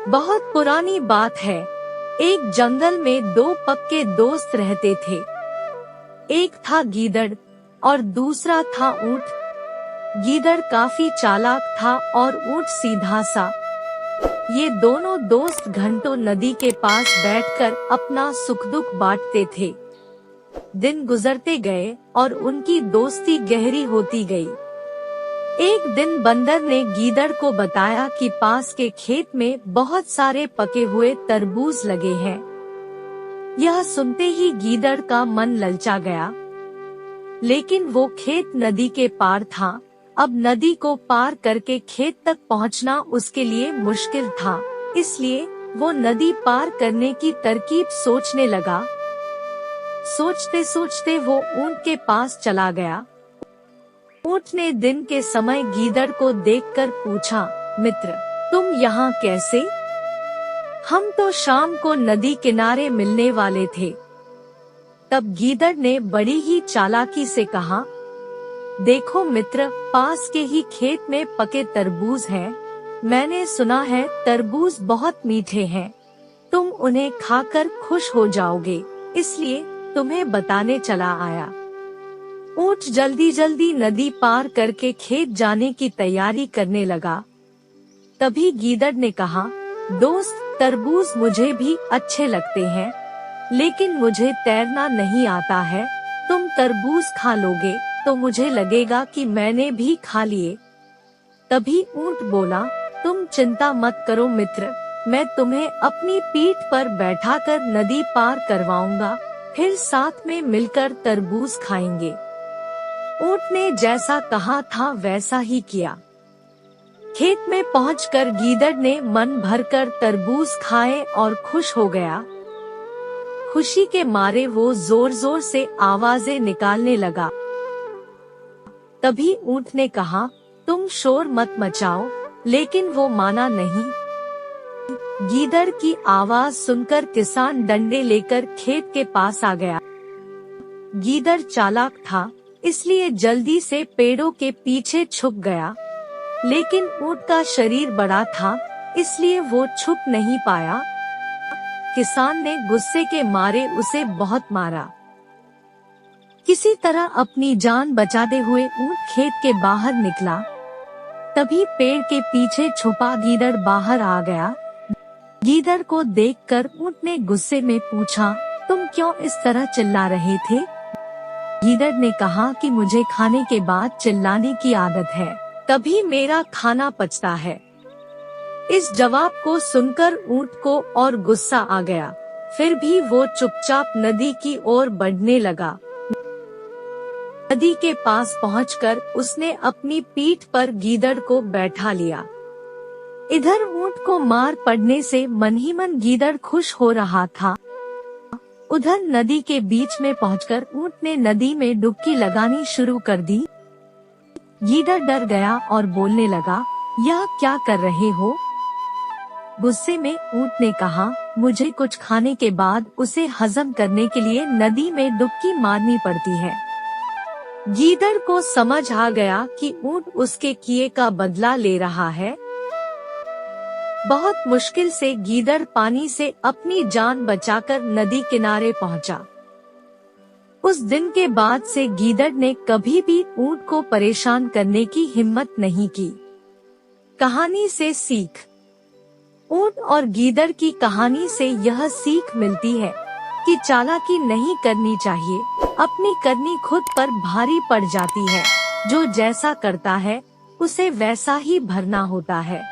बहुत पुरानी बात है। एक जंगल में दो पक्के दोस्त रहते थे। एक था गीदड़ और दूसरा था ऊंट। गीदड़ काफी चालाक था और ऊंट सीधा सा। ये दोनों दोस्त घंटों नदी के पास बैठकर अपना सुख दुख बांटते थे। दिन गुजरते गए और उनकी दोस्ती गहरी होती गई। एक दिन बंदर ने गीदड़ को बताया कि पास के खेत में बहुत सारे पके हुए तरबूज लगे हैं। यह सुनते ही गीदड़ का मन ललचा गया, लेकिन वो खेत नदी के पार था। अब नदी को पार करके खेत तक पहुंचना उसके लिए मुश्किल था, इसलिए वो नदी पार करने की तरकीब सोचने लगा। सोचते सोचते वो ऊंट के पास चला गया। ऊंट ने दिन के समय गीदड़ को देखकर पूछा, मित्र, तुम यहाँ कैसे? हम तो शाम को नदी किनारे मिलने वाले थे। तब गीदड़ ने बड़ी ही चालाकी से कहा, देखो मित्र, पास के ही खेत में पके तरबूज हैं। मैंने सुना है तरबूज बहुत मीठे हैं। तुम उन्हें खाकर खुश हो जाओगे, इसलिए तुम्हें बताने चला आया। ऊंट जल्दी जल्दी नदी पार करके खेत जाने की तैयारी करने लगा। तभी गीदड़ ने कहा, दोस्त, तरबूज मुझे भी अच्छे लगते हैं, लेकिन मुझे तैरना नहीं आता है। तुम तरबूज खा लोगे तो मुझे लगेगा कि मैंने भी खा लिए। तभी ऊंट बोला, तुम चिंता मत करो मित्र, मैं तुम्हें अपनी पीठ पर बैठाकर नदी पार करवाऊंगा, फिर साथ में मिलकर तरबूज खाएंगे। ऊंट ने जैसा कहा था वैसा ही किया। खेत में पहुंचकर गीदड़ ने मन भरकर तरबूज खाए और खुश हो गया। खुशी के मारे वो जोर जोर से आवाजें निकालने लगा। तभी ऊंट ने कहा, तुम शोर मत मचाओ, लेकिन वो माना नहीं। गीदड़ की आवाज सुनकर किसान डंडे लेकर खेत के पास आ गया। गीदड़ चालाक था, इसलिए जल्दी से पेड़ों के पीछे छुप गया, लेकिन ऊंट का शरीर बड़ा था, इसलिए वो छुप नहीं पाया। किसान ने गुस्से के मारे उसे बहुत मारा। किसी तरह अपनी जान बचाते हुए ऊंट खेत के बाहर निकला। तभी पेड़ के पीछे छुपा गीदड़ बाहर आ गया। गीदड़ को देखकर ऊंट ने गुस्से में पूछा, तुम क्यों इस तरह चिल्ला रहे थे? गीदड़ ने कहा कि मुझे खाने के बाद चिल्लाने की आदत है, तभी मेरा खाना पचता है। इस जवाब को सुनकर ऊंट को और गुस्सा आ गया, फिर भी वो चुपचाप नदी की ओर बढ़ने लगा। नदी के पास पहुंचकर उसने अपनी पीठ पर गीदड़ को बैठा लिया। इधर ऊंट को मार पड़ने से मन ही मन गीदड़ खुश हो रहा था। उधर नदी के बीच में पहुंचकर ऊंट ने नदी में डुबकी लगानी शुरू कर दी। गीदड़ डर गया और बोलने लगा, यह क्या कर रहे हो? गुस्से में ऊंट ने कहा, मुझे कुछ खाने के बाद उसे हजम करने के लिए नदी में डुबकी मारनी पड़ती है। गीदड़ को समझ आ गया कि ऊंट उसके किए का बदला ले रहा है। बहुत मुश्किल से गीदड़ पानी से अपनी जान बचाकर नदी किनारे पहुंचा। उस दिन के बाद से गीदड़ ने कभी भी ऊंट को परेशान करने की हिम्मत नहीं की। कहानी से सीख। ऊंट और गीदड़ की कहानी से यह सीख मिलती है कि चालाकी नहीं करनी चाहिए, अपनी करनी खुद पर भारी पड़ जाती है। जो जैसा करता है उसे वैसा ही भरना होता है।